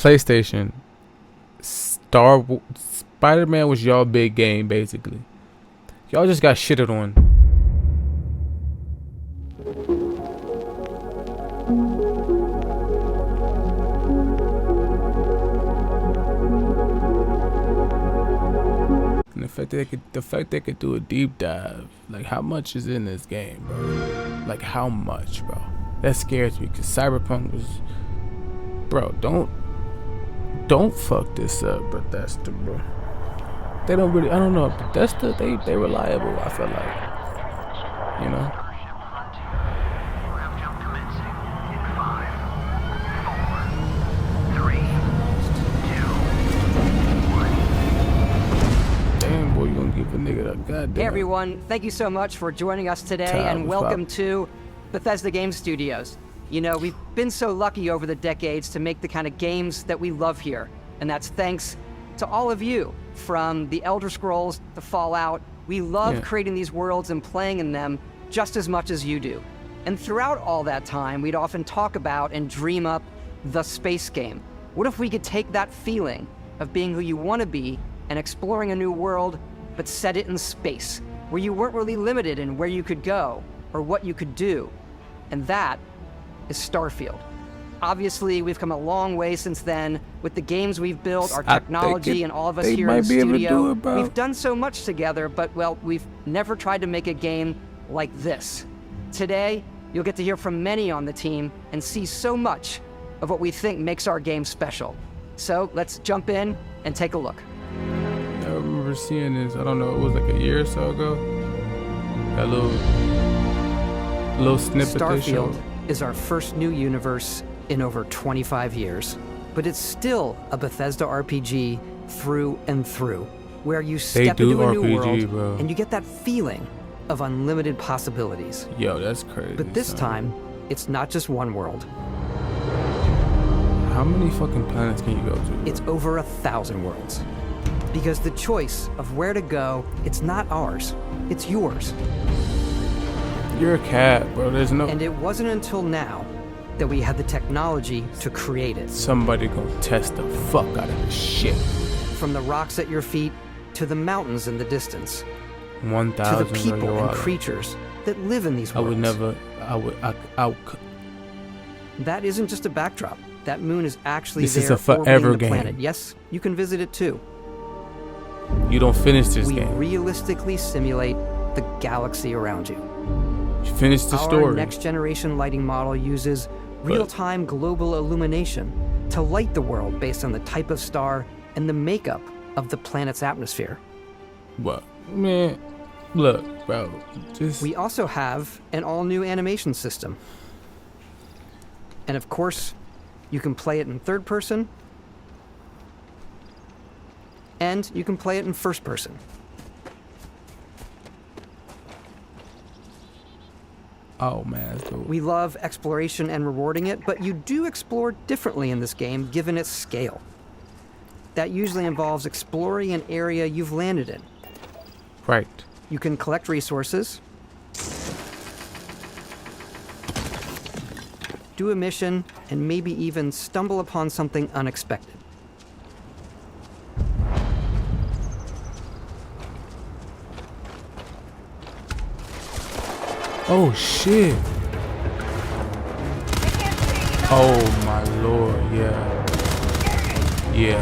PlayStation, Spider-Man was y'all big game, basically. Y'all just got shitted on. And the fact they could do a deep dive, like how much is in this game, bro? Like how much, bro? That scares me, because Cyberpunk was, bro. Don't fuck this up, Bethesda, bro. They don't really, I don't know, Bethesda, they reliable, I feel like, you know. Damn, boy, you gonna give a nigga a goddamn. Hey everyone, thank you so much for joining us today, and welcome to Bethesda Game Studios. You know, we've been so lucky over the decades to make the kind of games that we love here, and that's thanks to all of you. From the Elder Scrolls to Fallout, we love creating these worlds and playing in them just as much as you do. And throughout all that time, we'd often talk about and dream up the space game. What if we could take that feeling of being who you want to be and exploring a new world, but set it in space, where you weren't really limited in where you could go or what you could do? And that is Starfield. Obviously, we've come a long way since then with the games we've built, our technology, and all of us here in the studio. We've done so much together, but, well, we've never tried to make a game like this. Today, you'll get to hear from many on the team and see so much of what we think makes our game special. So, let's jump in and take a look. I remember seeing this, I don't know, it was like a year or so ago. That little snippet they showed. Starfield is our first new universe in over 25 years, but it's still a Bethesda RPG through and through, where you step into a new world, bro, and you get that feeling of unlimited possibilities. Yo, that's crazy. But this time, it's not just one world. How many fucking planets can you go to? It's over 1,000 worlds. Because the choice of where to go, it's not ours, it's yours. You're a cat, bro. There's no... And it wasn't until now that we had the technology to create it. Somebody gonna test the fuck out of this shit. From the rocks at your feet to the mountains in the distance. 1,000 to the people and creatures that live in these worlds. That isn't just a backdrop. That moon is actually this is a forever game. Planet. Yes, you can visit it too. You don't finish this game. We realistically simulate the galaxy around you. You finish the story. Our next generation lighting model uses real-time global illumination to light the world based on the type of star and the makeup of the planet's atmosphere. What? Man, look, bro. We also have an all-new animation system. And of course, you can play it in third person, and you can play it in first person. Oh man, that's dope. We love exploration and rewarding it, but you do explore differently in this game given its scale. That usually involves exploring an area you've landed in. Right. You can collect resources, do a mission, and maybe even stumble upon something unexpected. Oh shit. Oh my lord, yeah. Yeah.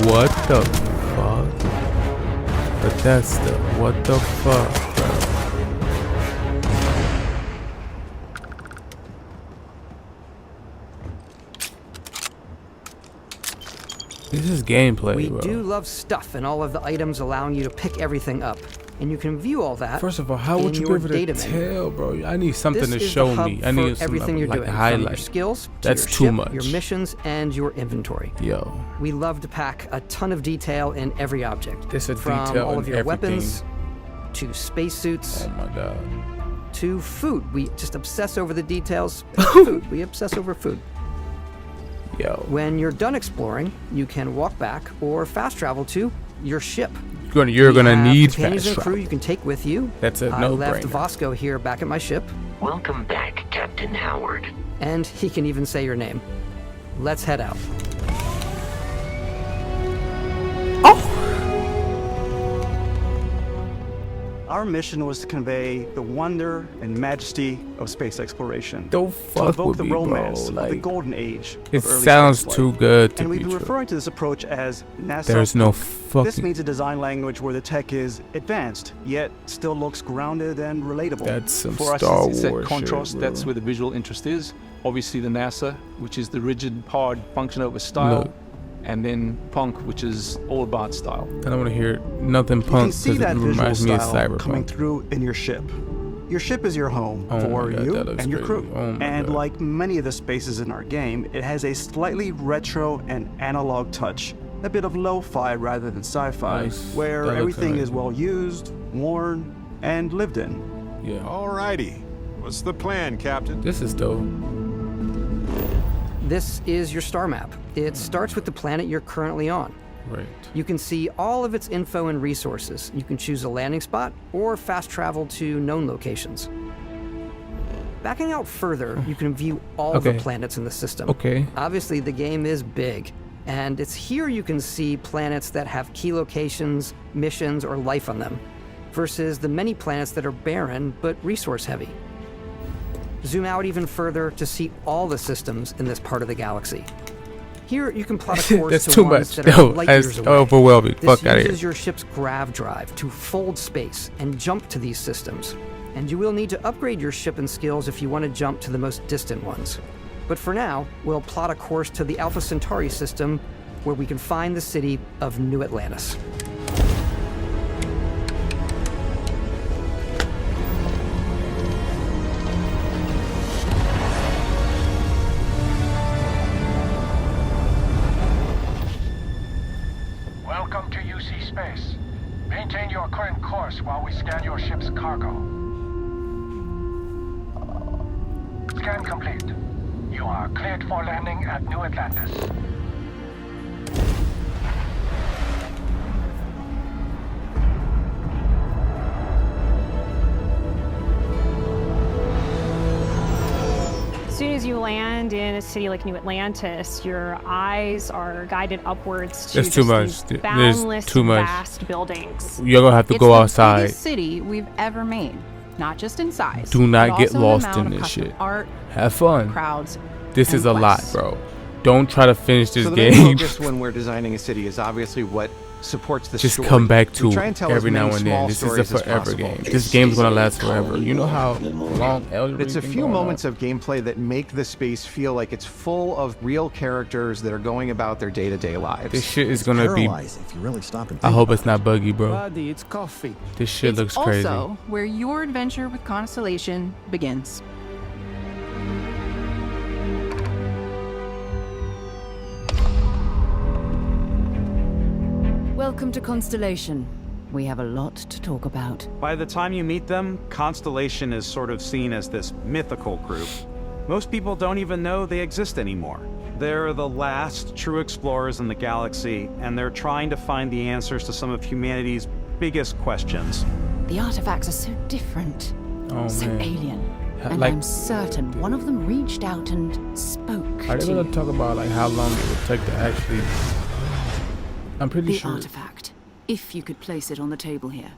What the fuck? Bethesda, what the fuck, bro? This is gameplay, bro. We do love stuff and all of the items allowing you to pick everything up. And you can view all that. First of all, how would you be able to tell, bro? I need something to show me. I need everything you're doing, highlight. from your skills, to that's your too ship, much. Your missions, and your inventory. Yo. We love to pack a ton of detail in every object. There's a from detail all of your in everything. weapons, to spacesuits. Oh my god. To food. We just obsess over the details. Food. We obsess over food. Yo. When you're done exploring, you can walk back or fast travel to your ship. you're gonna need companions fast and crew travel. you can take with you. That's a I left no-brainer. Vasco here back at my ship, Welcome back, Captain Howard. and he can even say your name. Let's head out. Our mission was to convey the wonder and majesty of space exploration. Don't to fuck evoke with the me, bro. romance of the Like, golden age. it of early sounds spaceflight. too good to And be we've been true. referring to this approach as NASA. There's no This fucking. means a design language where the tech is advanced, yet still looks grounded and relatable. That's some For us, Star it's that Wars contrast. shit, That's bro. where the visual interest is. Obviously, the NASA, which is the rigid, hard function over style, Look. and then Punk, which is all about style. I don't want to hear nothing You can punk see because it that visual reminds me of style coming Cyberpunk. through in your ship. Your ship is your home Oh for my God, you that looks and your crazy. crew. Oh my And God. like many of the spaces in our game, it has a slightly retro and analog touch. A bit of lo-fi rather than sci-fi, Nice. where That looks everything is amazing. well used, worn, and lived in. Yeah, Alrighty. What's the plan, Captain? this is dope. This is your star map. It starts with the planet you're currently on. Right. You can see all of its info and resources. You can choose a landing spot or fast travel to known locations. Backing out further, you can view all the Okay. planets in the system. Okay. Obviously, the game is big, and it's here you can see planets that have key locations, missions, or life on them, versus the many planets that are barren but resource heavy. Zoom out even further to see all the systems in this part of the galaxy. Here, you can plot a course That's to too ones much. that are No, light that's years away. overwhelming. This Fuck out of uses here. your ship's grav drive to fold space and jump to these systems. And you will need to upgrade your ship and skills if you want to jump to the most distant ones. But for now, we'll plot a course to the Alpha Centauri system where we can find the city of New Atlantis. Welcome to UC Space. Maintain your current course while we scan your ship's cargo. Scan complete. You are cleared for landing at New Atlantis. As soon as you land in a city like New Atlantis, your eyes are guided upwards to There's too just much. these There's boundless, too much. vast buildings. You're gonna have to It's go the outside. biggest city we've ever made, not just in size. Do not but get also in lost amount in of this custom shit. Art, Have fun. crowds. This and is a lot, quests. bro. Don't try to finish this So the main game. focus when we're designing a city is obviously what supports the Just story. come back We to try and tell every as many now and then. small This is a stories as forever possible. game. This game's gonna last forever. You know how long Elden It's a Ring few going moments on? of gameplay that make the space feel like it's full of real characters that are going about their day-to-day lives. This shit is gonna be. Paralyzing if you really stop and I think hope about it's not buggy, bro. Buddy, it's coffee. This shit It's looks crazy. also where your adventure with Constellation begins. Welcome to Constellation. We have a lot to talk about. By the time you meet them, Constellation is sort of seen as this mythical group. Most people don't even know they exist anymore. They're the last true explorers in the galaxy, and they're trying to find the answers to some of humanity's biggest questions. The artifacts are so different, Oh so man. alien. And Like, I'm certain one of them reached out and spoke are they to gonna you. talk about like how long it would take to actually? I'm pretty The sure. artifact, if you could place it on the table here.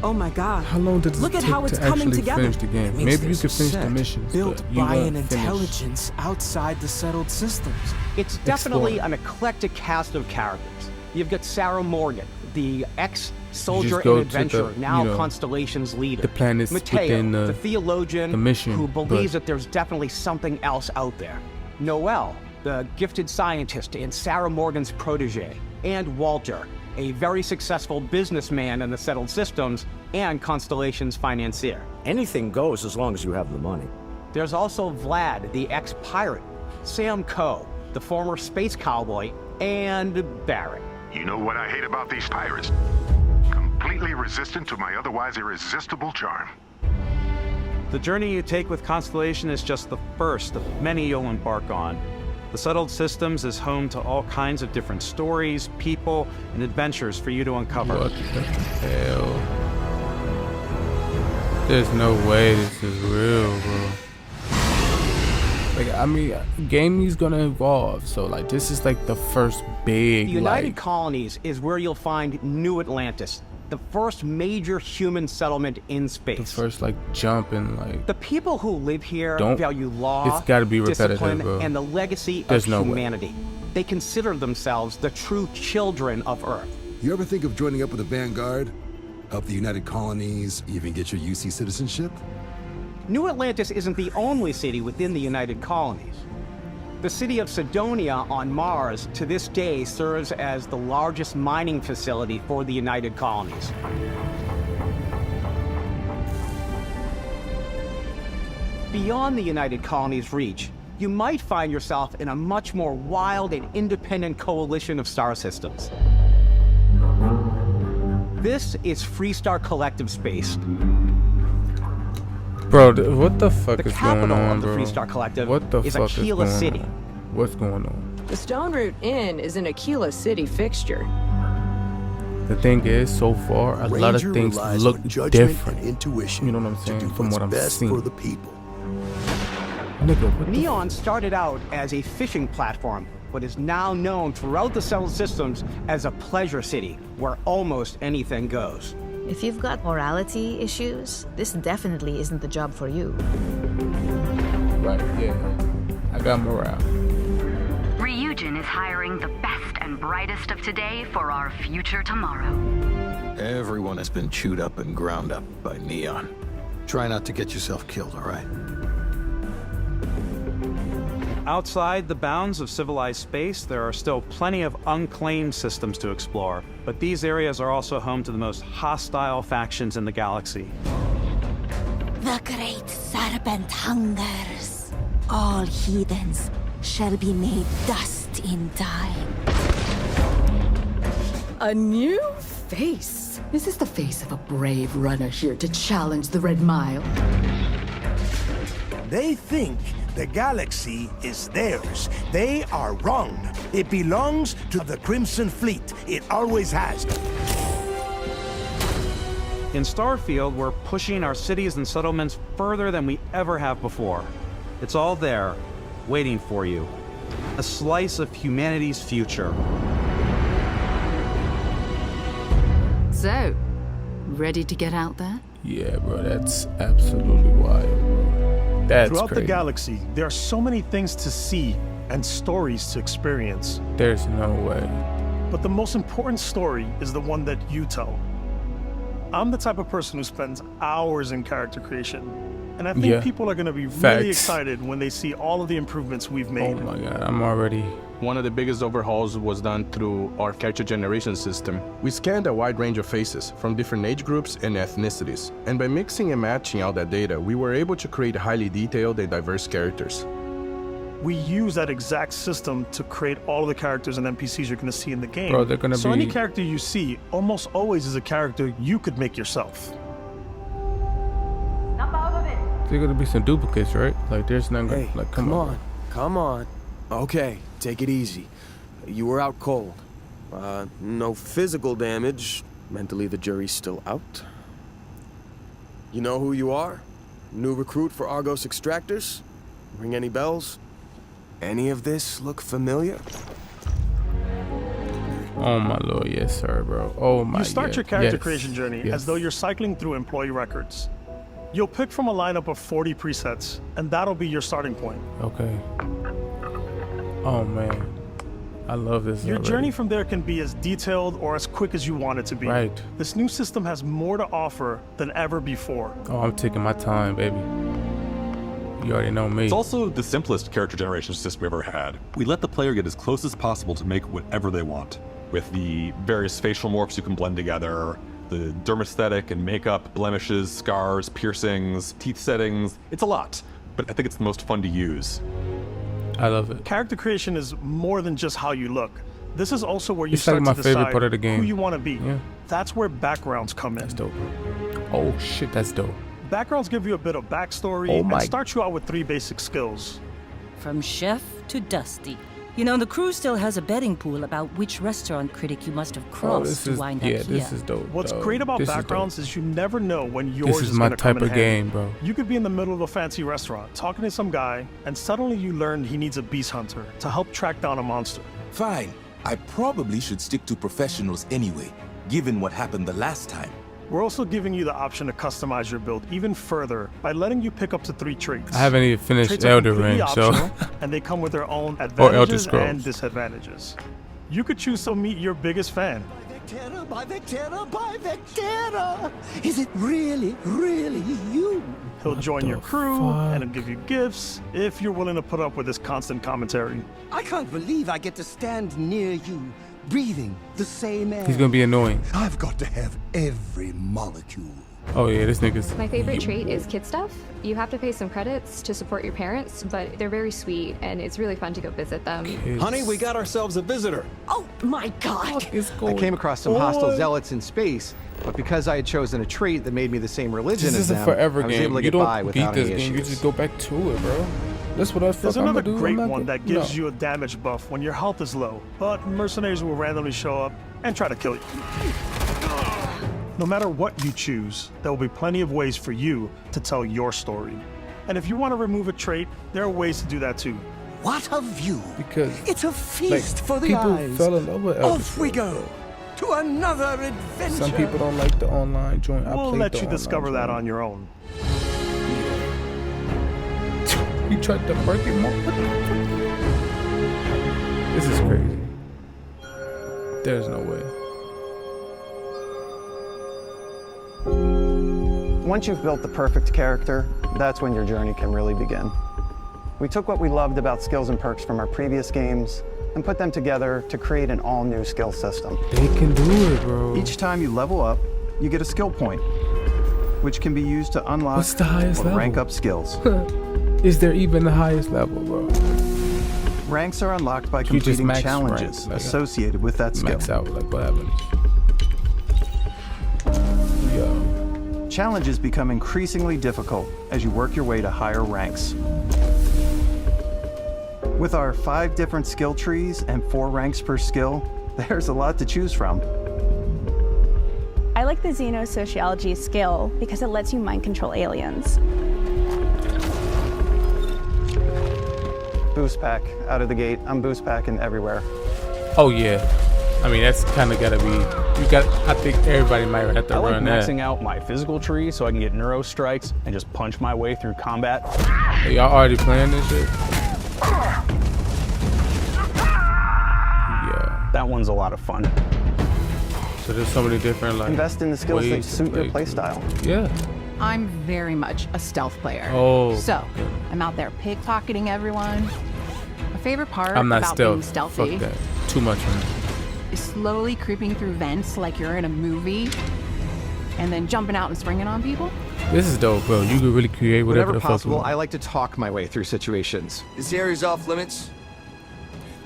Oh my God. How long does it Look take at how it's to coming actually together. finish the game? It means Maybe you there's could a finish the set missions, built but you by won't an finish. intelligence outside the settled systems. It's definitely Explore. an eclectic cast of characters. You've got Sarah Morgan, the ex-soldier just go and to the, adventurer, now you know, Constellation's leader. the planets Mateo, within the theologian the mission, who believes but- that there's definitely something else out there. Noel, the gifted scientist and Sarah Morgan's protege. And Walter, a very successful businessman in the settled systems and Constellation's financier. Anything goes as long as you have the money. There's also Vlad, the ex-pirate, Sam Coe, the former space cowboy, and Barrett. You know what I hate about these pirates? Completely resistant to my otherwise irresistible charm. The journey you take with Constellation is just the first of many you'll embark on. The Settled Systems is home to all kinds of different stories, people, and adventures for you to uncover. What the hell? There's no way this is real, bro. Like, I mean, gaming's gonna evolve, so like this is like the first big. The United like, Colonies is where you'll find New Atlantis, the first major human settlement in space. the first like jump in like. The people who live here Don't- value law, it's gotta be repetitive, discipline, bro. and the legacy There's of no way. humanity. They consider themselves the true children of Earth. You ever think of joining up with the Vanguard? Help the United Colonies, even get your UC citizenship? New Atlantis isn't the only city within the United Colonies. The city of Sidonia on Mars to this day serves as the largest mining facility for the United Colonies. Beyond the United Colonies' reach, you might find yourself in a much more wild and independent coalition of star systems. This is Freestar Collective Space. Bro, what the fuck The is going capital on, of the bro? Freestar Collective What the is fuck Aquila is going City. on? What's going on? The Stone Root Inn is an Aquila City fixture. The thing is, so far, a lot of Ranger things relies look on judgment different. and intuition You know what I'm to saying? do From what's what I'm best seeing. for the people. Nigga, what the Neon started out as a fishing platform, but is now known throughout the Settled Systems as a pleasure city where almost anything goes. If you've got morality issues, this definitely isn't the job for you. Right, yeah. I got morale. Ryujin is hiring the best and brightest of today for our future tomorrow. Everyone has been chewed up and ground up by Neon. Try not to get yourself killed, all right? Outside the bounds of civilized space, there are still plenty of unclaimed systems to explore, but these areas are also home to the most hostile factions in the galaxy. The great serpent hungers. All heathens shall be made dust in time. A new face. Is this the face of a brave runner here to challenge the Red Mile? They think the galaxy is theirs. They are wrong. It belongs to the Crimson Fleet. It always has. In Starfield, we're pushing our cities and settlements further than we ever have before. It's all there, waiting for you. A slice of humanity's future. So, ready to get out there? Yeah, bro, that's absolutely wild, bro. That's Throughout crazy. the galaxy, there are so many things to see and stories to experience. There's no way. But the most important story is the one that you tell. I'm the type of person who spends hours in character creation. And I think people are going to be really excited when they see all of the improvements we've made. Oh my god, I'm already... One of the biggest overhauls was done through our character generation system. We scanned a wide range of faces from different age groups and ethnicities, and by mixing and matching all that data, we were able to create highly detailed and diverse characters. We use that exact system to create all of the characters and NPCs you're going to see in the game. Bro, they're gonna so be... any character you see almost always is a character you could make yourself. There's gonna be some duplicates, right? Like, there's none. Hey, like, come on. Come on. Okay, take it easy. You were out cold. No physical damage. Mentally, the jury's still out. You know who you are? New recruit for Argos Extractors? Ring any bells? Any of this look familiar? Oh my lord, yes sir, bro. Oh my. You start your character creation journey as though you're cycling through employee records. You'll pick from a lineup of 40 presets, and that'll be your starting point. Okay. Oh man, I love this. Your already. journey from there can be as detailed or as quick as you want it to be. Right. This new system has more to offer than ever before. Oh, I'm taking my time, baby. You already know me. It's also the simplest character generation system we've ever had. We let the player get as close as possible to make whatever they want. With the various facial morphs you can blend together, the dermesthetic and makeup, blemishes, scars, piercings, teeth settings. It's a lot, but I think it's the most fun to use. I love it. Character creation is more than just how you look. This is also where you It's start like my to favorite decide part of the game. who you want to be. Yeah. That's where backgrounds come in. That's dope. Oh shit, that's dope. Backgrounds give you a bit of backstory Oh my- and start you out with 3 basic skills. from chef to Dusty. You know, the crew still has a betting pool about which restaurant critic you must have crossed to wind up here. This is dope. What's great about backgrounds is you never know when yours This is is my going to come type in of handy. game, bro. You could be in the middle of a fancy restaurant talking to some guy, and suddenly you learn he needs a beast hunter to help track down a monster. Fine. I probably should stick to professionals anyway, given what happened the last time. We're also giving you the option to customize your build even further by letting you pick up to 3 traits. I haven't even finished Traits are Elden completely Ring, so optional, and they come with their own Elder advantages Scrolls. and disadvantages. You could choose to meet your biggest fan. Vectera, by Vectera, by Vectera! Is it really, really you? He'll join your crew, and he'll give you gifts if you're willing to put up with his constant commentary. I can't believe I get to stand near you, breathing the same air. He's gonna be annoying. I've got to have every molecule. Oh yeah, this nigga's. My favorite trait is kid stuff. You have to pay some credits to support your parents, but they're very sweet, and it's really fun to go visit them. Honey, we got ourselves a visitor. Oh my god! I came across some hostile zealots in space, but because I had chosen a trait that made me the same religion This as is a them, forever I was game. able to You get by don't beat without this any game. You issues. just go back to it, bro. That's what I There's I'm another gonna do. great I'm not one gonna- that gives no. you a damage buff when your health is low, but mercenaries will randomly show up and try to kill you. No matter what you choose, there will be plenty of ways for you to tell your story. And if you want to remove a trait, there are ways to do that too. What a view! Because it's a feast for the people eyes. fell in love with Elder Off we go to another adventure. Some people don't like the online joint. I We'll played let the you online discover that joint. on your own. You tried to break it more. What the fuck? This is crazy. There's no way. Once you've built the perfect character, that's when your journey can really begin. We took what we loved about skills and perks from our previous games and put them together to create an all-new skill system. They can do it, bro. Each time you level up, you get a skill point, which can be used to unlock What's the highest or level? rank up skills. Is there even the highest level, bro? Ranks are unlocked by You just completing max challenges rank, like, associated with that skill. Max out, like what happens? Yo. Challenges become increasingly difficult as you work your way to higher ranks. With our 5 different skill trees and 4 ranks per skill, there's a lot to choose from. I like the xenosociology skill because it lets you mind control aliens. Boost pack out of the gate. I'm boost packing everywhere. Oh yeah. I mean that's kind of gotta be. You got. I think everybody might have to I like run that. maxing out my physical tree so I can get neuro strikes and just punch my way through combat. Hey, y'all already playing this shit? Yeah. That one's a lot of fun. So there's so many different like. Invest in the skills that ways to suit your play. playstyle. Yeah. I'm very much a stealth player. Oh. So, I'm out there pickpocketing everyone. My favorite part I'm not about being stealth. stealthy Fuck that. Too much for me. is slowly creeping through vents like you're in a movie and then jumping out and springing on people. This is dope, bro. You could really create whatever Whenever the fuck you possible, want. I like to talk my way through situations. This area's off limits.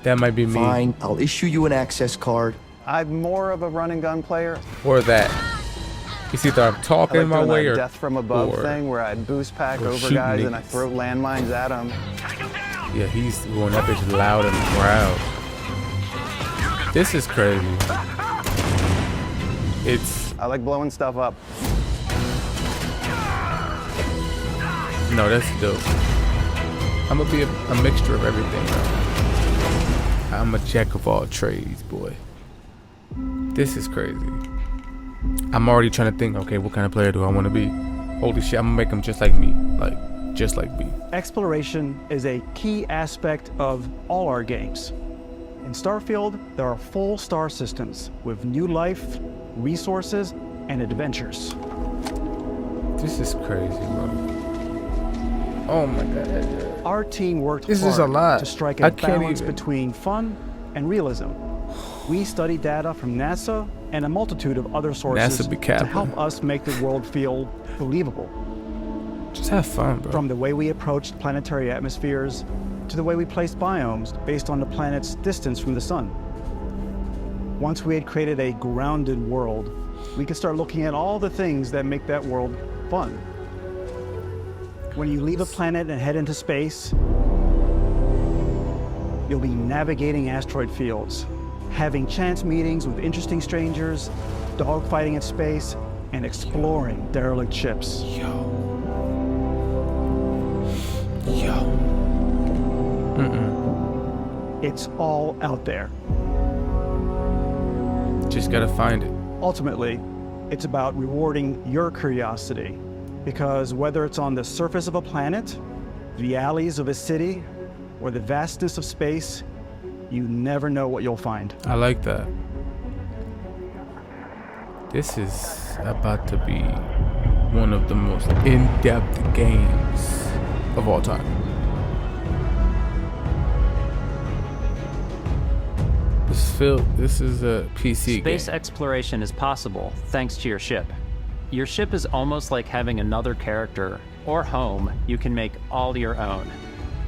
That might be me. Fine, I'll issue you an access card. I'm more of a run and gun player. Or that. It's either I'm I talking like my doing way that or death from above or- thing where I boost pack or over shoot guys and I niggas. throw landmines at them. Yeah, he's going that bitch loud in the crowd. This is crazy. It's I like blowing stuff up. no, that's dope. I'm gonna be a mixture of everything, bro. I'm a jack of all trades, boy. This is crazy. I'm already trying to think, okay, what kind of player do I want to be? Holy shit, I'm gonna make him just like me. Like, just like me. Exploration is a key aspect of all our games. In Starfield, there are full star systems with new life, resources, and adventures. This is crazy, bro. Oh my god. Our team worked This hard is a lot. to strike I a can't balance even. between fun and realism. We study data from NASA and a multitude of other sources be to capping. help us make the world feel believable. Just have fun, bro. From the way we approached planetary atmospheres to the way we placed biomes based on the planet's distance from the sun. Once we had created a grounded world, we could start looking at all the things that make that world fun. When you leave a planet and head into space, You'll be navigating asteroid fields, having chance meetings with interesting strangers, dogfighting in space, and exploring derelict ships. Yo. It's all out there. Just gotta find it. Ultimately, it's about rewarding your curiosity, because whether it's on the surface of a planet, the alleys of a city, or the vastness of space, you never know what you'll find. I like that. This is about to be one of the most in-depth games of all time. This is a PC Space game. exploration is possible thanks to your ship. Your ship is almost like having another character or home you can make all your own.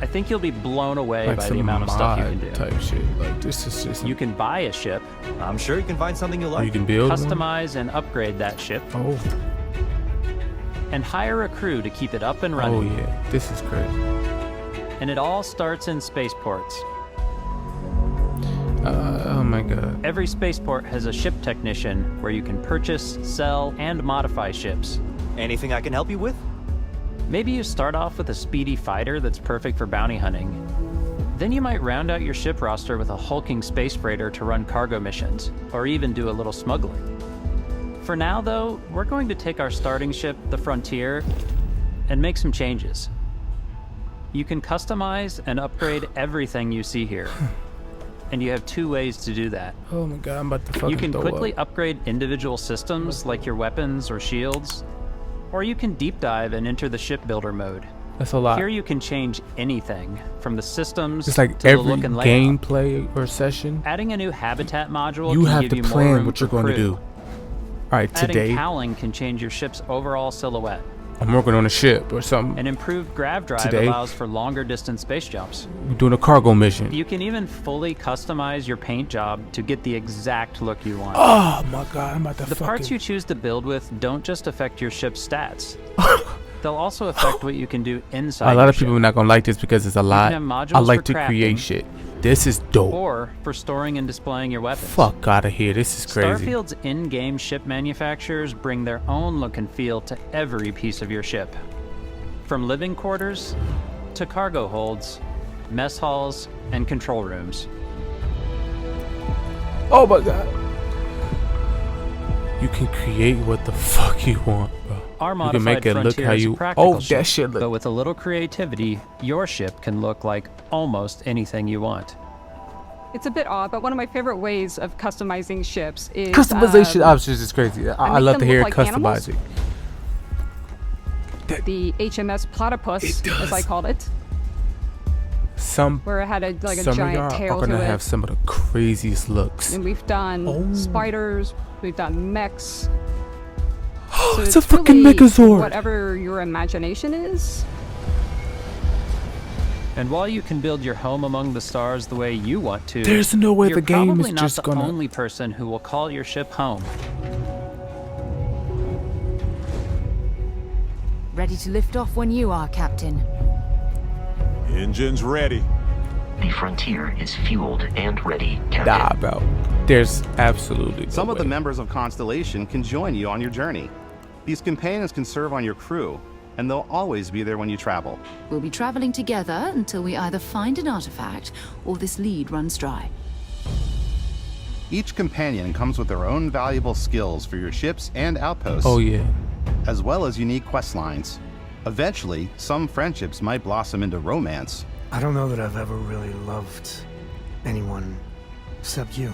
I think you'll be blown away Like by the some amount of stuff you mod can do. type shit. Like this is just. You can buy a ship. I'm sure you can find something you like. You can build one? Customize and upgrade that ship. Oh. And hire a crew to keep it up and running. Oh yeah, this is crazy. And it all starts in spaceports. Oh my god. Every spaceport has a ship technician where you can purchase, sell, and modify ships. Anything I can help you with? Maybe you start off with a speedy fighter that's perfect for bounty hunting. Then you might round out your ship roster with a hulking space freighter to run cargo missions, or even do a little smuggling. For now, though, we're going to take our starting ship, the Frontier, and make some changes. You can customize and upgrade everything you see here. And you have two ways to do that. Oh my god, I'm about to fucking You can throw quickly up. upgrade individual systems like your weapons or shields, or you can deep dive and enter the shipbuilder mode. That's a lot. Here you can change anything from the systems It's like to every the look and layout. gameplay or session. Adding a new habitat module You can have give to you more plan room what for you're going to crew. do. All right, Adding today cowling can change your ship's overall silhouette. I'm working on a ship or something. An improved grav drive Today, allows for longer distance space jumps. we're doing a cargo mission. You can even fully customize your paint job to get the exact look you want. Oh my god, I'm about to The fucking. parts you choose to build with don't just affect your ship's stats. They'll also affect what you can do inside. A lot your of people are not gonna like this because it's a You lot. can have modules I like for to create crafting. shit. This is dope. Or for storing and displaying your weapons. Fuck out of here. This is crazy. Starfield's in-game ship manufacturers bring their own look and feel to every piece of your ship. From living quarters to cargo holds, mess halls, and control rooms. Oh my god. You can create what the fuck you want, bro. Our You modified can make it look Frontier how is a you. practical Oh, ship, that shit look. but with a little creativity, your ship can look like almost anything you want. It's a bit odd, but one of my favorite ways of customizing ships is Customization options is crazy. I love make to them hear look it like animals. customizing. The HMS Platypus, as I called it, Some where it had a some of giant y'all tail are gonna to have it. some of the craziest looks. And we've done Oh. spiders, we've done mechs. So It's a fucking really Megazord. Whatever your imagination is. And while you can build your home among the stars the way you want to, There's no way you're the game probably is not just the gonna- only person who will call your ship home. Ready to lift off when you are, Captain. Engines ready. The Frontier is fueled and ready, Captain. Nah, bro. There's absolutely. Some of the members of Constellation can join you on your journey. These companions can serve on your crew, and they'll always be there when you travel. We'll be traveling together until we either find an artifact or this lead runs dry. Each companion comes with their own valuable skills for your ships and outposts. Oh yeah. As well as unique quest lines. Eventually, some friendships might blossom into romance. I don't know that I've ever really loved anyone except you.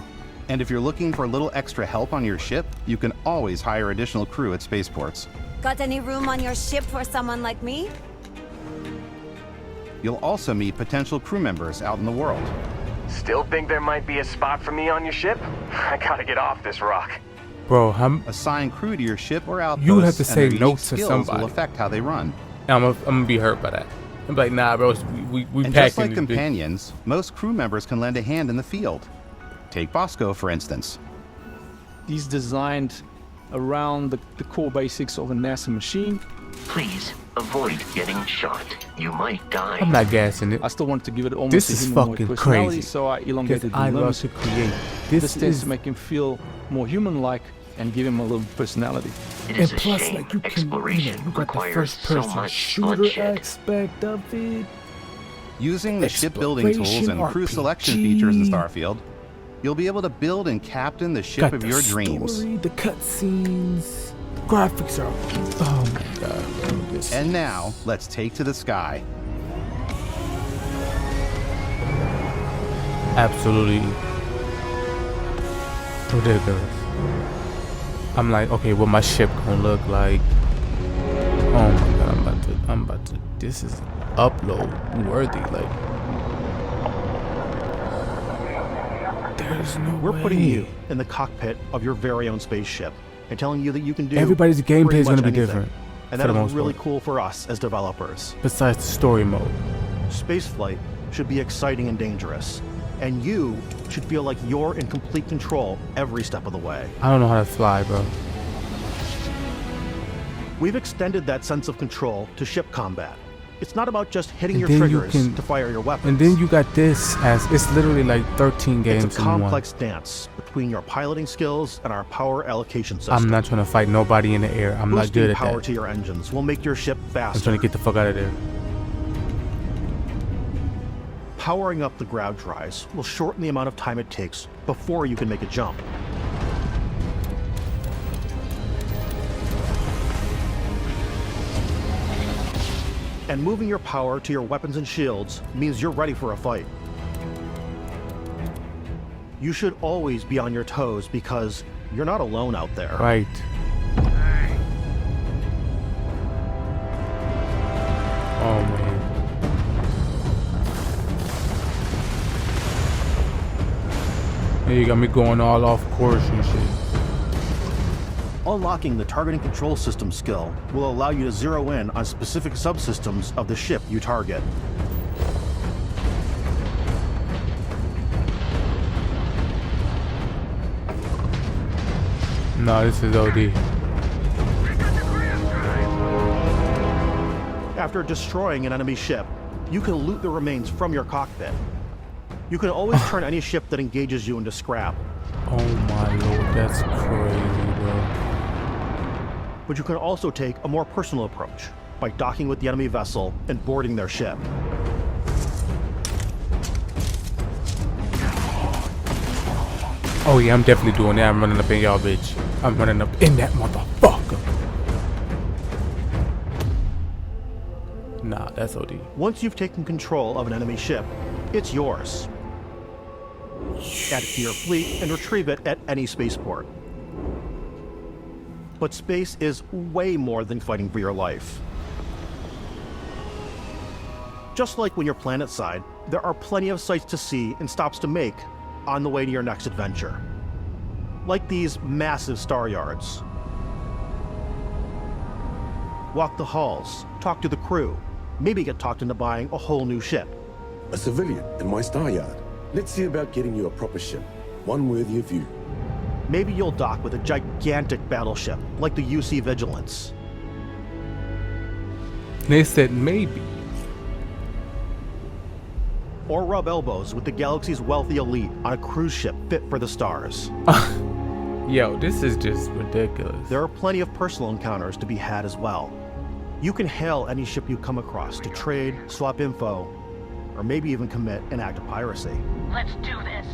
And if you're looking for a little extra help on your ship, you can always hire additional crew at spaceports. Got any room on your ship for someone like me? You'll also meet potential crew members out in the world. Still think there might be a spot for me on your ship? I gotta get off this rock. Bro, assign crew to your ship or outpost. You have to and say their unique no to skills somebody. will affect how they run. I'm gonna be hurt by that. I'm like, nah, bro. We And packing just like this bitch. companions, most crew members can lend a hand in the field. Take Bosco, for instance. He's designed around the core basics of a NASA machine. Please, Avoid getting shot. You might die. I'm not gassing it. I still wanted to give it almost This a is humanoid fucking personality, crazy. so I elongated the I love limbs. to create. This tends is to make him feel more human-like and give him a little personality. It and is a plus, shame like you can, exploration you got the requires first so person much shooter bloodshed. aspect of it. Using the shipbuilding tools and crew selection features in Starfield, you'll be able to build and captain the ship Got of the your dreams. story, the cutscenes, graphics are. Oh my god, bro. This And now, let's take to the sky. absolutely ridiculous. I'm like, okay, what my ship gonna look like? Oh my god, I'm about to. This is upload worthy. Like, there's no We're way. putting you in the cockpit of your very own spaceship and telling you that you can do. Everybody's gameplay pretty is gonna much be anything. different. And for that the is most really part. cool for us as developers. Besides the story mode. Spaceflight should be exciting and dangerous, and you should feel like you're in complete control every step of the way. I don't know how to fly, bro. We've extended that sense of control to ship combat. It's not about just hitting And your then you triggers can- to fire your weapons. And then you got this as it's literally like 13 games It's a in one. complex dance between your piloting skills and our power allocation system. I'm not trying to fight nobody in the air. I'm not Boosting good at power that. to your engines will make your ship faster. I'm trying to get the fuck out of there. Powering up the ground drives will shorten the amount of time it takes before you can make a jump. And moving your power to your weapons and shields means you're ready for a fight. You should always be on your toes because you're not alone out there. Right. Oh man. Hey, you got me going all off course and shit. Unlocking the targeting control system skill will allow you to zero in on specific subsystems of the ship you target. No, this is OD. After destroying an enemy ship, you can loot the remains from your cockpit. You can always turn any ship that engages you into scrap. Oh my lord, that's crazy, bro. But you can also take a more personal approach by docking with the enemy vessel and boarding their ship. Oh yeah, I'm definitely doing that. I'm running up in y'all, bitch. I'm running up in that motherfucker. Nah, that's OD. Once you've taken control of an enemy ship, it's yours. Add it to your fleet and retrieve it at any spaceport. But space is way more than fighting for your life. Just like when you're planetside, there are plenty of sights to see and stops to make on the way to your next adventure. Like these massive star yards. Walk the halls, talk to the crew, maybe get talked into buying a whole new ship. A civilian in my star yard. Let's see about getting you a proper ship, one worthy of you. Maybe you'll dock with a gigantic battleship, like the UC Vigilance. They said maybe. Or rub elbows with the galaxy's wealthy elite on a cruise ship fit for the stars. Yo, this is just ridiculous. There are plenty of personal encounters to be had as well. You can hail any ship you come across to trade, swap info, or maybe even commit an act of piracy. Let's do this.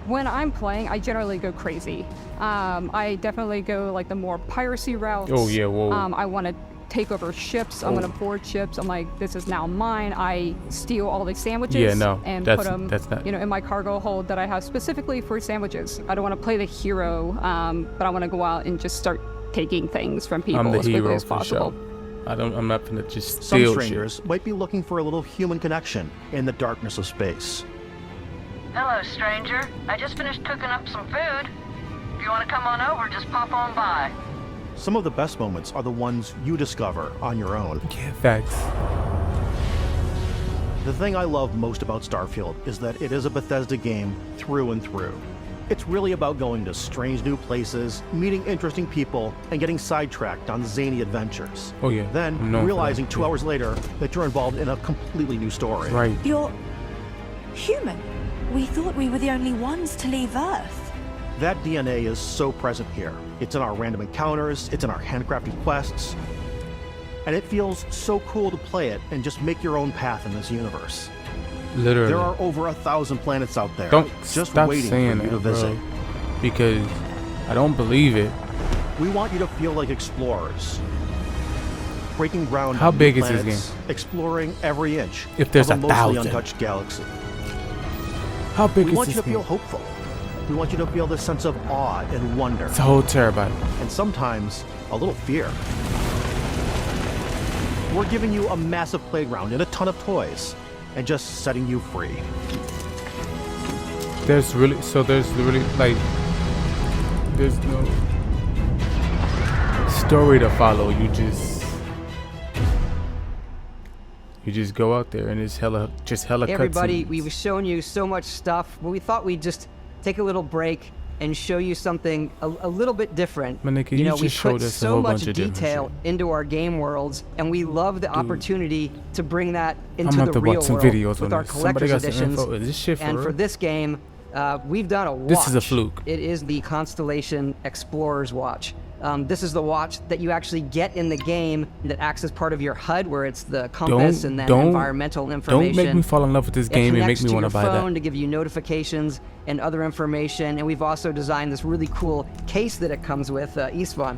When I'm playing, I generally go crazy. I definitely go like the more piracy routes. Oh, yeah, whoa. I want to take over ships. I'm going to board ships. I'm like, this is now mine. I steal all the sandwiches Yeah, no, and that's- put them, that's not- in my cargo hold that I have specifically for sandwiches. I don't want to play the hero, but I want to go out and just start taking things from people I'm the as quickly hero as for possible. sure. I'm not gonna just Some steal strangers shit. might be looking for a little human connection in the darkness of space. Hello, stranger. I just finished cooking up some food. If you want to come on over, just pop on by. Some of the best moments are the ones you discover on your own. Yeah, facts. The thing I love most about Starfield is that it is a Bethesda game through and through. It's really about going to strange new places, meeting interesting people, and getting sidetracked on zany adventures. Oh yeah. Then realizing 2 hours later that you're involved in a completely new story. Right. You're human. We thought we were the only ones to leave Earth. That DNA is so present here. It's in our random encounters, it's in our handcrafted quests, and it feels so cool to play it and just make your own path in this universe. Literally. There are over 1,000 planets out there. Don't just stop waiting saying for you that, to visit. bro, because I don't believe it. We want you to feel like explorers, breaking ground. How on big new is this planets, game? Exploring every inch. If there's of a 1,000. mostly untouched galaxy. How big We is want this you to game? feel hopeful. We want you to feel this sense of awe and wonder. It's a whole terabyte. And sometimes a little fear. We're giving you a massive playground and a ton of toys, and just setting you free. There's really like there's no story to follow. You just go out there and it's hella Everybody, cutscenes. we've shown you so much stuff, but we thought we'd just take a little break and show you something a little bit different. Manika, you know, just we showed put us a so whole much bunch of different detail into our game worlds, and we love the opportunity to bring that into I'm about the to real watch some world videos with on our this. Somebody collector's got some editions. info. Is this shit for and real? for this game, we've done a watch. This is a fluke. It is the Constellation Explorer's Watch. This is the watch that you actually get in the game that acts as part of your HUD, where it's the compass and then environmental information. Don't make me fall in love with this game and make me want to buy that. It connects to your phone to give you notifications and other information. And we've also designed this really cool case that it comes with, Istvan.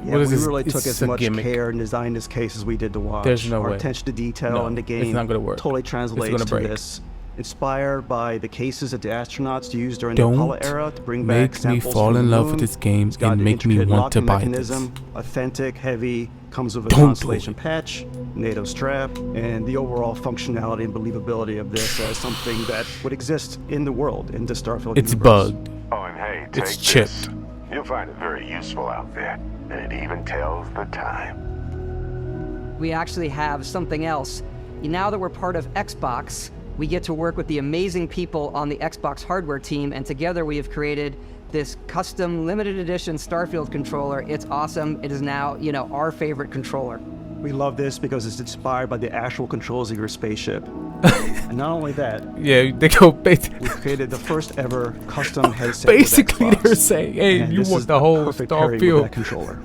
Yeah, we really took as much care and designed this case as we did the watch. There's no Our way. attention to detail No, in the game it's not gonna work. totally It's translates gonna to break. this. Inspired by the cases that the astronauts used during the Apollo era to bring back make me samples fall from in the love moon. with this game It's got and an make me intricate want to locking buy mechanism, authentic, heavy, comes with a Don't do Constellation patch, NATO strap, and the overall functionality and believability of this as something that would exist in the world, in the Starfield It's universe. bugged. Oh, and hey, take It's this. chipped. You'll find it very useful out there, and it even tells the time. We actually have something else. Now that we're part of Xbox, we get to work with the amazing people on the Xbox hardware team, and together we have created this custom limited edition Starfield controller. It's awesome. It is now, you know, our favorite controller. We love this because it's inspired by the actual controls of your spaceship. And not only that, yeah, they go basically. We created the first ever custom headset. Basically, with Xbox. they're saying, "Hey, And you this want is the whole perfect pairing with that Starfield controller.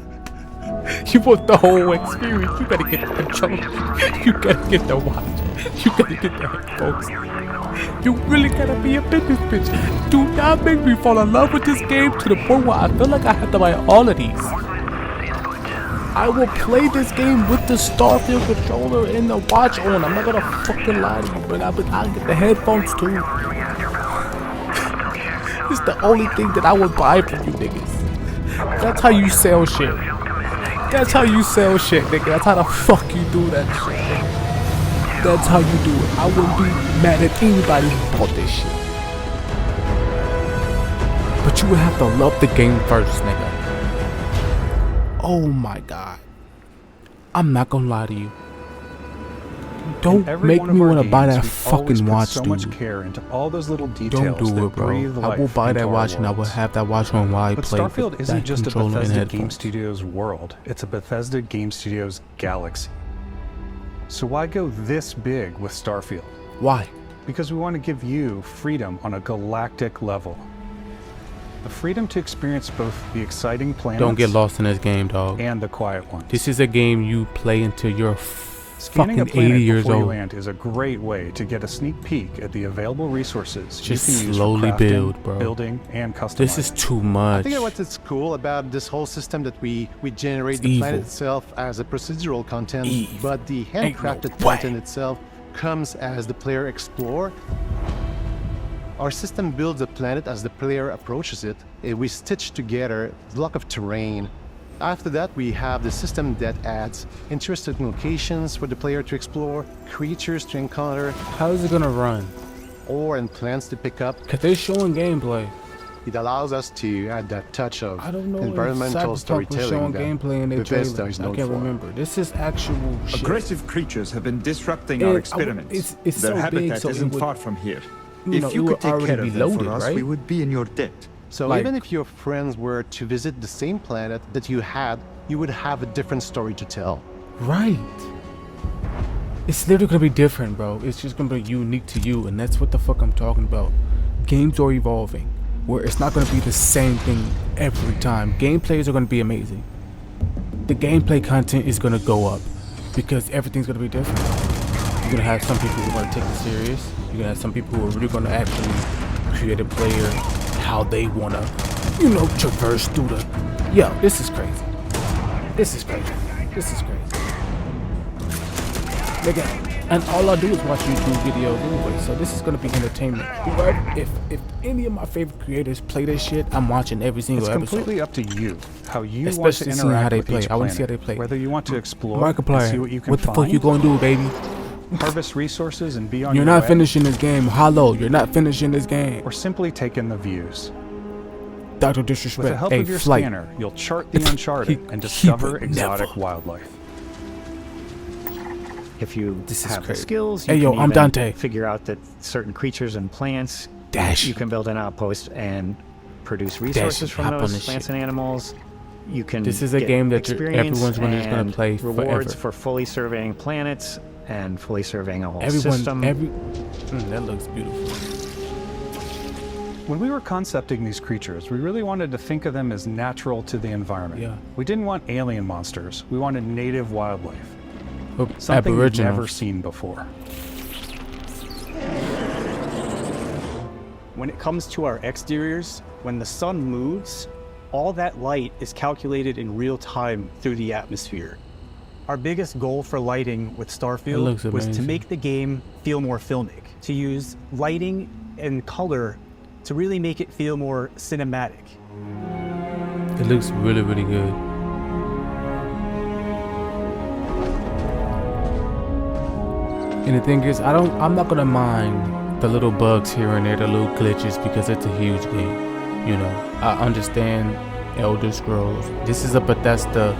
You want the whole experience. You gotta get the controller. You gotta get the watch. You gotta get the headphones. You really gotta be a business bitch. Do not make me fall in love with this game to the point where I feel like I have to buy all of these. I will play this game with the Starfield controller and the watch on. I'm not gonna fucking lie to you, but I'll get the headphones too. It's the only thing that I would buy from you niggas. That's how you sell shit. That's how you sell shit, nigga. That's how the fuck you do that shit, nigga. That's how you do it. I wouldn't be mad at anybody who bought this shit. But you would have to love the game first, nigga. Oh my god. I'm not gonna lie to you. Don't make me want to buy that fucking watch, so dude. much care into all those little details. Don't do that it, bro. breathe I will life buy into that our watch and I will worlds. have that watch on while I But play Starfield with isn't that just a controller and Bethesda Game headphones. Studios world. It's a Bethesda Game Studios galaxy. So why go this big with Starfield? Why? Because we want to give you freedom on a galactic level. The freedom to experience both the exciting planets Don't get lost in this game, dog. and the quiet ones. This is a game you play until you're Scanning a fucking planet 80 years before you old. land is a great way to get a sneak peek at the available resources Just you can use slowly for crafting, build, bro. building, and customizing. This is too much. I think what's cool about this whole system that we generate It's the planet evil. itself as a procedural content, but the Ain't handcrafted no way. content itself comes as the player explore. Our system builds the planet as the player approaches it. We stitch together a block of terrain. After that, we have the system that adds interesting locations for the player to explore, creatures to encounter. How is it gonna run? Ore and plants to pick up. Cause they're showing gameplay. It allows us to add that touch of I don't know environmental if Cyberpunk was showing storytelling that gameplay in their Bethesda trailer. is I known can't for. remember. This is actual shit. Aggressive creatures have been disrupting And our I- experiments. it's Their so big, habitat so it isn't would- far from here. If you could take care of them loaded, for us, right? we would be in your debt. So Like- even if your friends were to visit the same planet that you had, you would have a different story to tell. Right. It's literally gonna be different, bro. It's just gonna be unique to you, and that's what the fuck I'm talking about. Games are evolving, where it's not gonna be the same thing every time. Gameplays are gonna be amazing. The gameplay content is gonna go up because everything's gonna be different. You're gonna have some people who are gonna take it serious. You're gonna have some people who are really gonna actually create a player how they wanna, traverse through the. Yo, this is crazy. This is crazy. This is crazy. Nigga, and all I do is watch YouTube videos anyway, so this is gonna be entertainment. If any of my favorite creators play this shit, I'm watching every single It's episode. completely up to you how you want to Especially seeing interact how they with play. each I want to see how planet. they play. Whether you want to explore and Markiplier, see what you can what the find, fuck you gonna do, baby? harvest resources and be on You're your not way, finishing this game. Hollow, you're not finishing this game. or simply take in the views. Dr. With the Disrespect, help hey, of your flight. scanner, you'll chart the uncharted and discover exotic wildlife. If you This is have the crazy. skills, Hey, you yo, can I'm even Dante. figure out that certain creatures and plants, Dash. you can build an outpost and produce Dash, resources from hop on those this plants shit. and animals. You can This is a get game that experience everyone's just gonna and play rewards forever. for fully surveying planets and fully surveying a whole Everyone, system. that looks beautiful. When we were concepting these creatures, we really wanted to think of them as natural to the environment. Yeah. We didn't want alien monsters. We wanted native wildlife. Oh, Something we've Aboriginals. never seen before. When it comes to our exteriors, when the sun moves, all that light is calculated in real time through the atmosphere. Our biggest goal for lighting with Starfield looks was to amazing. make the game feel more filmic, to use lighting and color to really make it feel more cinematic. It looks really, really good. And the thing is, I'm not gonna mind the little bugs here and there, the little glitches, because it's a huge game. I understand Elder Scrolls. This is a Bethesda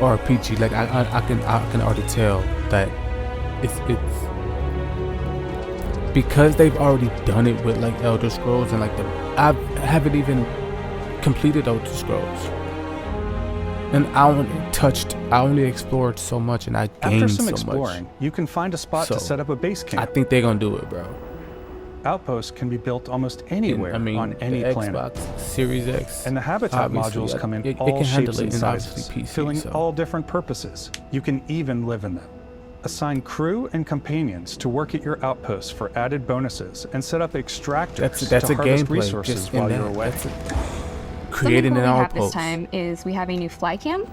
RPG. Like I can already tell that it's because they've already done it with like Elder Scrolls and like I haven't even completed Elder Scrolls. And I only explored so much, and I gained After some so exploring, much. you can find a spot to So, set up a base camp. I think they're gonna do it, bro. Outposts can be built almost anywhere on any the planet. Xbox Series X, And the habitat obviously, modules come in it all can handle shapes it, and and sizes, obviously PC, filling so. all different purposes. You can even live in them. Assign crew and companions to work at your outposts for added bonuses, and set up extractors That's to a harvest gameplay resources just in while that. you're away. Creating Something an cool we have this outpost. time is we have a new fly cam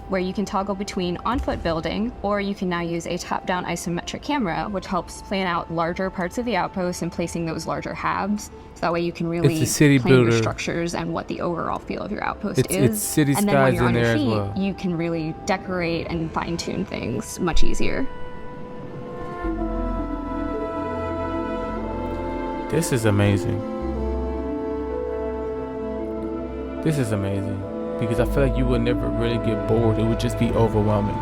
where you can toggle between on-foot building, or you can now use a top-down isometric camera, which helps plan out larger parts of the outpost and placing those larger halves. So that way you can really It's a city plan your builder. structures and what the overall feel of your outpost It's is. city and then when skies you're on in your there as feet, well. you can really decorate and fine-tune things much easier. This is amazing. This is amazing. Because I feel like you would never really get bored. It would just be overwhelming.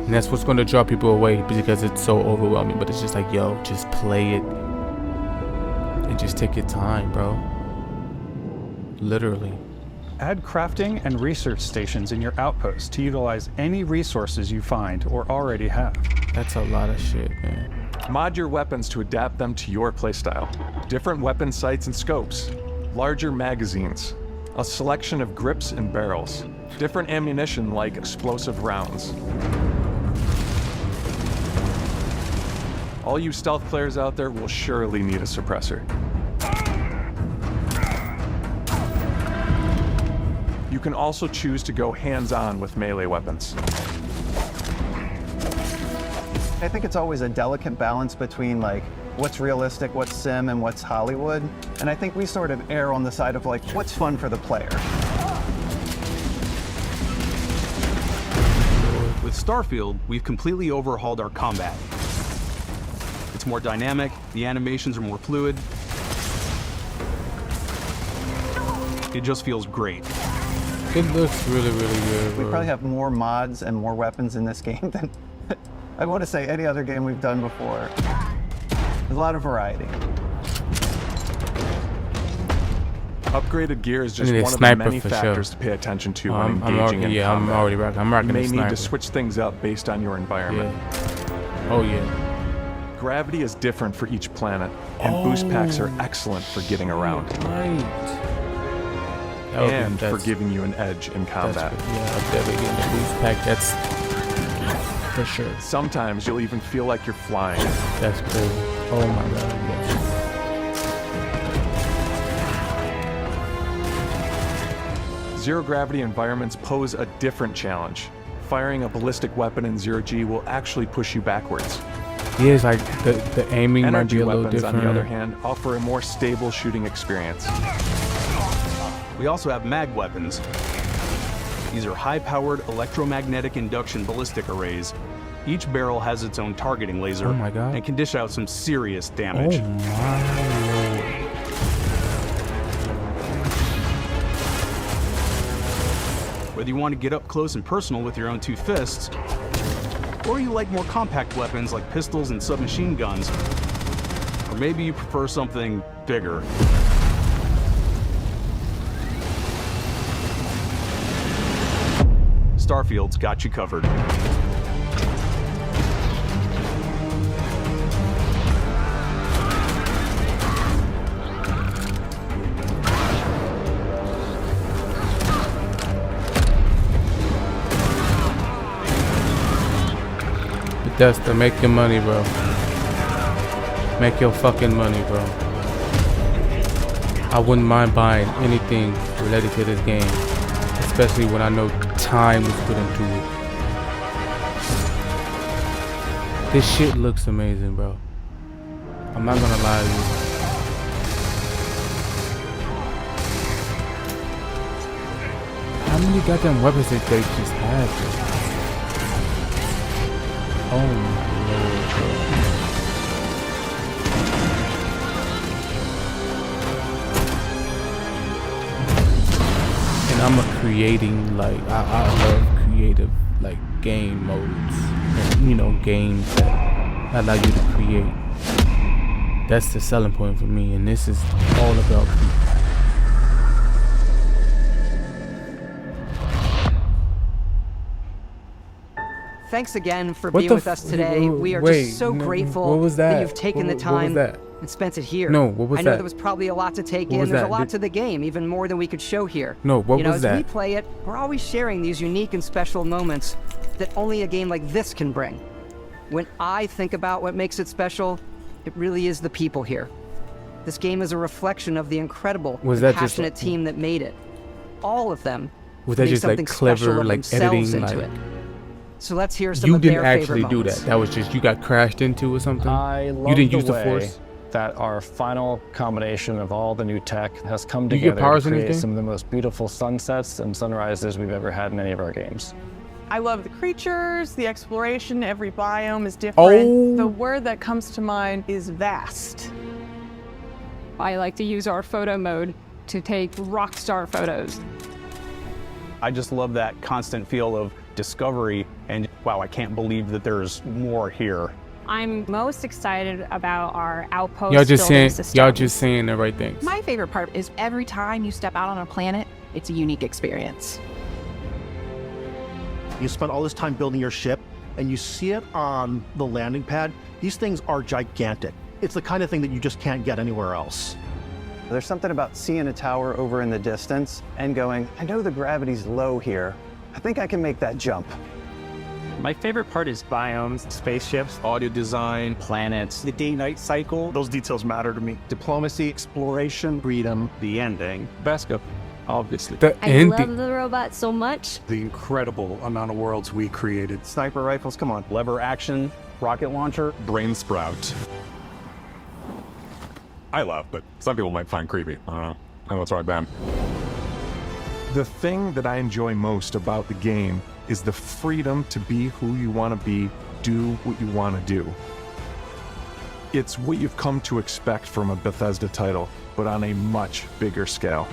And that's what's going to draw people away, because it's so overwhelming. But it's just like, yo, just play it. And just take your time, bro. Literally. Add crafting and research stations in your outposts to utilize any resources you find or already have. That's a lot of shit, man. Mod your weapons to adapt them to your playstyle. Different weapon sights and scopes. Larger magazines. A selection of grips and barrels. Different ammunition like explosive rounds. All you stealth players out there will surely need a suppressor. You can also choose to go hands-on with melee weapons. I think it's always a delicate balance between like what's realistic, what's sim, and what's Hollywood. And I think we sort of err on the side of like what's fun for the player. With Starfield, we've completely overhauled our combat. It's more dynamic, the animations are more fluid. It just feels great. It looks really, really good, We bro. probably have more mods and more weapons in this game than I want to say any other game we've done before. There's a lot of variety. Upgraded gear is I just need a one of the sniper many for factors sure. to pay attention to when I'm engaging in combat. I'm already rocking. I'm rocking You may the need sniper. to switch things up based on your environment. Yeah. Oh yeah. Gravity is different for each planet, and boost packs are excellent for getting around. Right. And for giving you an edge in combat. Yeah, I'm definitely getting the boost pack. That's for sure. Sometimes you'll even feel like you're flying. That's crazy. Oh my god. Yes. Zero gravity environments pose a different challenge. Firing a ballistic weapon in zero G will actually push you backwards. Yeah, it's like the aiming might Energy be a little weapons, different. on the other hand, offer a more stable shooting experience. We also have mag weapons. These are high-powered electromagnetic induction ballistic arrays. Each barrel has its own targeting laser Oh my God. and can dish out some serious damage. Oh my lord. Whether you want to get up close and personal with your own two fists, or you like more compact weapons like pistols and submachine guns, or maybe you prefer something bigger. Starfield's got you covered. Bethesda, make your money, bro. Make your fucking money, bro. I wouldn't mind buying anything related to this game, especially when I know time was put into it. This shit looks amazing, bro. I'm not gonna lie to you. How many goddamn weapons did they just have, bro? Oh my lord, bro. And I'm creating, like, I love creative, like, game modes. And, you know, games that allow you to create. That's the selling point for me, and this is all about people. Thanks again for What being the with us today. We are wait, just so no, grateful what was that? you've taken the What was time that? and spent it here. No, what was I know that? there was probably a lot to take What in. was There's a that? lot Did- to the game, even more than we could show here. No, what you know, was as that? we play it, we're always sharing these unique and special moments that only a game like this can bring. When I think about what makes it special, it really is the people here. This game is a reflection of the incredible, Was and that just passionate like- team that made it. All of them Was that made just, like, something clever, special of like, themselves editing, into like- it. So let's hear some You of didn't their actually favorite do moments. that. That was just you got crashed into or something. I love you didn't the use the way force. that our final combination of all the new tech has come Do you get together powers to in this create game? some of the most beautiful sunsets and sunrises we've ever had in any of our games. I love the creatures, the exploration, every biome is different. Oh. The word that comes to mind is vast. I like to use our photo mode to take rock star photos. I just love that constant feel of discovery and wow, I can't believe that there's more here. I'm most excited about our outpost Y'all just building saying, system. y'all just saying the right things. My favorite part is every time you step out on a planet, it's a unique experience. You spent all this time building your ship, and you see it on the landing pad. These things are gigantic. It's the kind of thing that you just can't get anywhere else. There's something about seeing a tower over in the distance and going, I know the gravity's low here. I think I can make that jump. My favorite part is biomes, spaceships, audio design, planets, the day-night cycle. Those details matter to me. Diplomacy, exploration, freedom, the ending. Vasco, obviously. The I love the robot so much. The incredible amount of worlds we created. sniper rifles, come on. Lever action, rocket launcher. Brain sprout. I love, but some people might find creepy. I don't know. I know it's right, Ben. The thing that I enjoy most about the game is the freedom to be who you want to be, do what you want to do. It's what you've come to expect from a Bethesda title, but on a much bigger scale.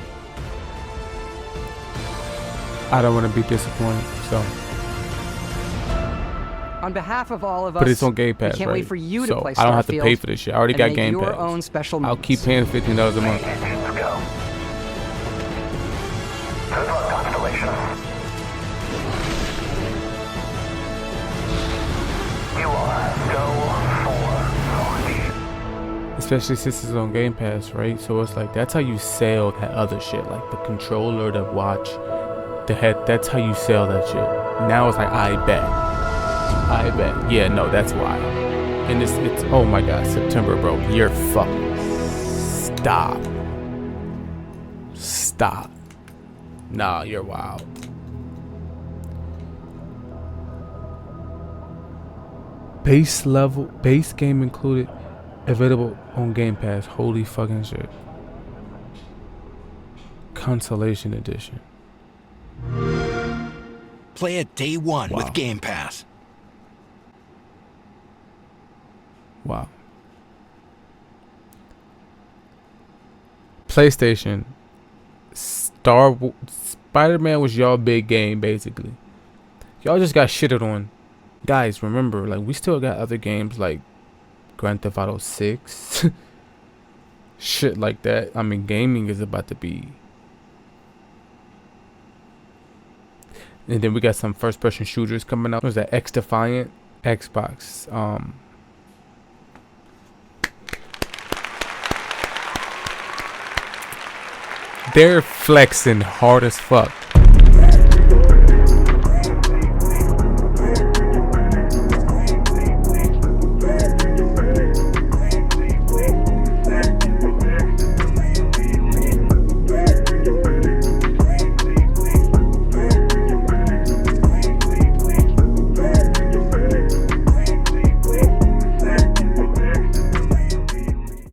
I don't want to be disappointed, so On behalf of all of us, but it's on Game Pass, we can't right? wait for you so to play Starfield. I don't have to pay for this shit. I already got Game your Pass. Own special I'll keep paying $15 a month. Let's go. Good luck, Constellation. You are go for launch. Especially since it's on Game Pass, right? So it's like that's how you sell that other shit, like the controller, the watch, the head. That's how you sell that shit. Now it's like I bet. Yeah, no, that's why. And it's oh my god, September, bro. You're fucking stop. Nah, you're wild. Base game included, available on Game Pass. Holy fucking shit. Consolation edition. Play it day one with Game Pass. Wow. PlayStation. Spider-Man was y'all big game, basically. Y'all just got shitted on. Guys, remember, like, we still got other games like Grand Theft Auto 6. Shit like that. I mean, gaming is about to be... And then we got some first-person shooters coming out. What was that? X-Defiant? Xbox. They're flexing hard as fuck.